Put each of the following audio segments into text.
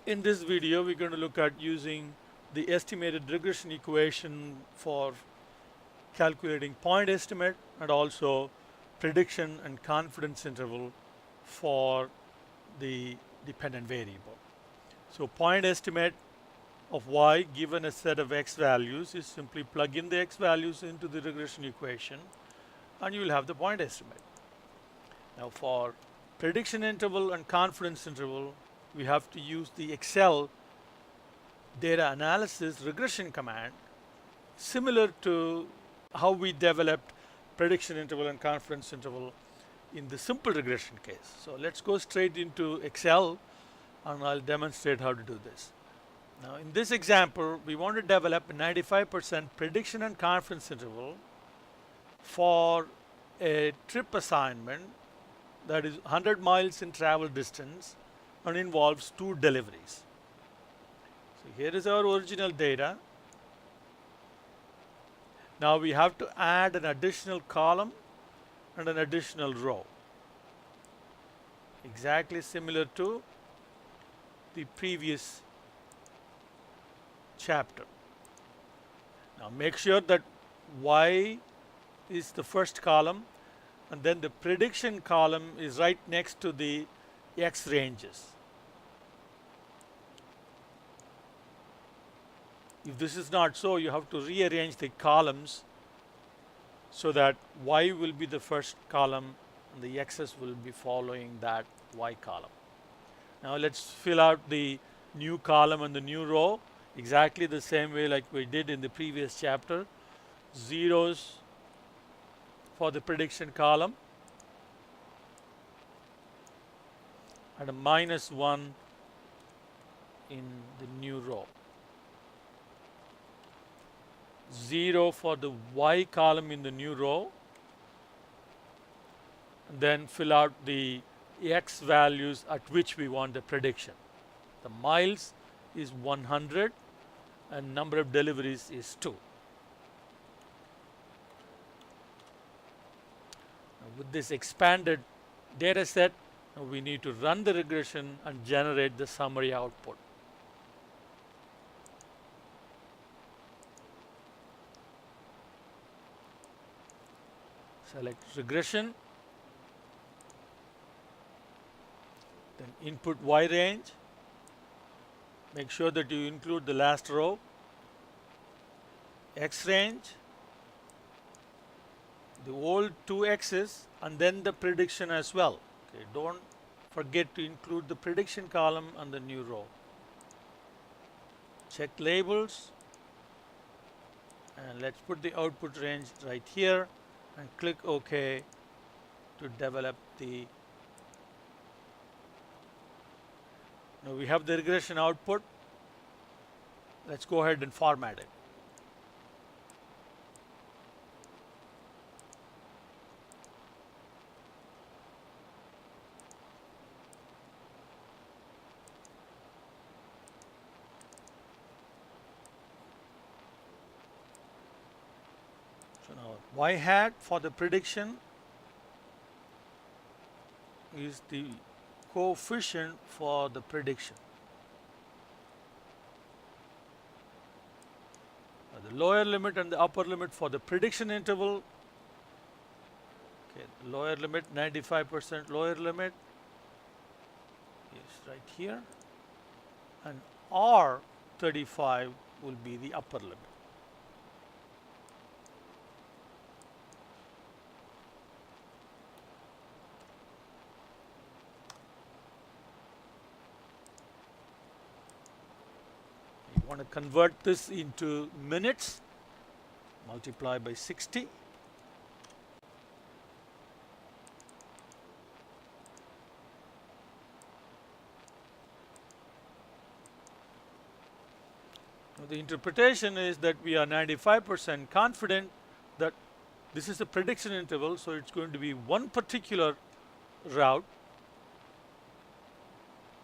In this video, we're going to look at using the estimated regression equation for calculating point estimate and also prediction and confidence interval for the dependent variable. So point estimate of y given a set of x values is simply plug in the x values into the regression equation and you will have the point estimate. Now for prediction interval and confidence interval, we have to use the Excel data analysis regression command, similar to how we developed prediction interval and confidence interval in the simple regression case. So let's go straight into Excel and I'll demonstrate how to do this. Now in this example, we want to develop a 95% prediction and confidence interval for a trip assignment that is 100 miles in travel distance and involves 2 deliveries. So here is our original data. Now we have to add an additional column and an additional row, exactly similar to the previous chapter. Now make sure that y is the first column and then the prediction column is right next to the x ranges. If this is not so, you have to rearrange the columns so that y will be the first column and the x's will be following that y column. Now let's fill out the new column and the new row exactly the same way like we did in the previous chapter. Zeros for the prediction column and a -1 in the new row. 0 for the y column in the new row, and then fill out the x values at which we want the prediction. The miles is 100 and number of deliveries is 2. Now with this expanded data set, we need to run the regression and generate the summary output. Select regression, then input y range. Make sure that you include the last row, x range, the old 2 x's, and then the prediction as well. Okay, don't forget to include the prediction column and the new row. Check labels, and let's put the output range right here and click OK to develop the. Now we have the regression output. Let's go ahead and format it. So now y hat for the prediction is the coefficient for the prediction. The lower limit and the upper limit for the prediction interval. Okay, the lower limit, 95% lower limit is right here, and R35 will be the upper limit. Want to convert this into minutes, multiply by 60. Now the interpretation is that we are 95% confident that this is a prediction interval, so it's going to be one particular route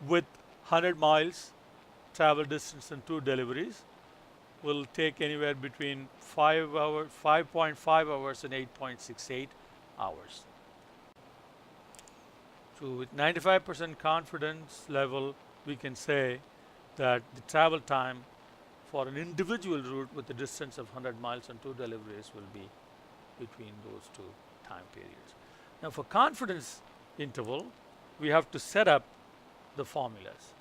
with 100 miles travel distance and 2 deliveries. Will take anywhere between 5.5 hours and 8.68 hours. So with 95% confidence level, we can say that the travel time for an individual route with a distance of 100 miles and 2 deliveries will be between those two time periods. Now for confidence interval, we have to set up the formulas.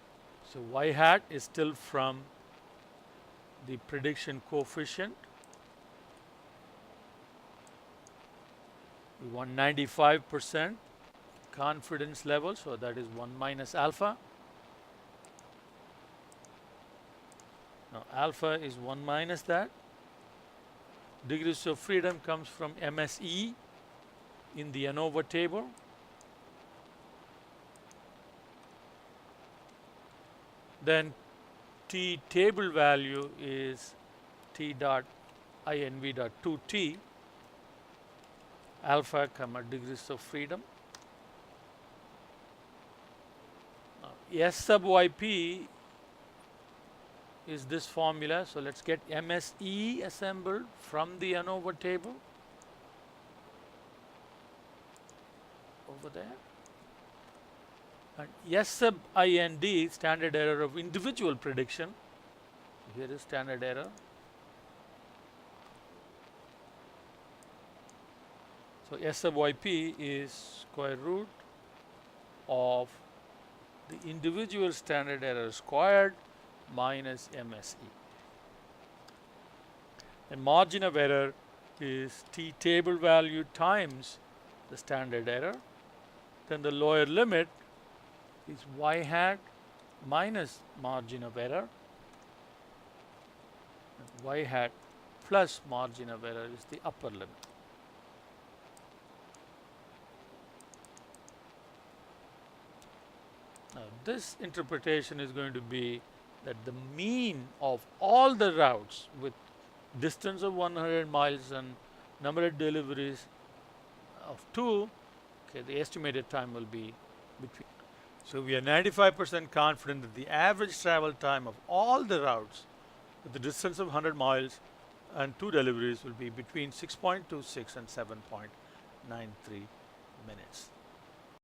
So y hat is still from the prediction coefficient. We want 95% confidence level, so that is 1 minus alpha. Now alpha is 1 minus that. Degrees of freedom comes from MSE in the ANOVA table. Then T table value is T dot INV dot 2T, alpha comma degrees of freedom. Now, S sub YP is this formula. So let's get MSE assembled from the ANOVA table over there. And S sub IND, standard error of individual prediction. Here is standard error. So S sub YP is square root of the individual standard error squared minus MSE. And margin of error is T table value times the standard error. Then the lower limit is y hat minus margin of error. And y hat plus margin of error is the upper limit. Now this interpretation is going to be that the mean of all the routes with distance of 100 miles and number of deliveries of 2, okay, the estimated time will be between. So we are 95% confident that the average travel time of all the routes with the distance of 100 miles and 2 deliveries will be between 6.26 and 7.93 minutes.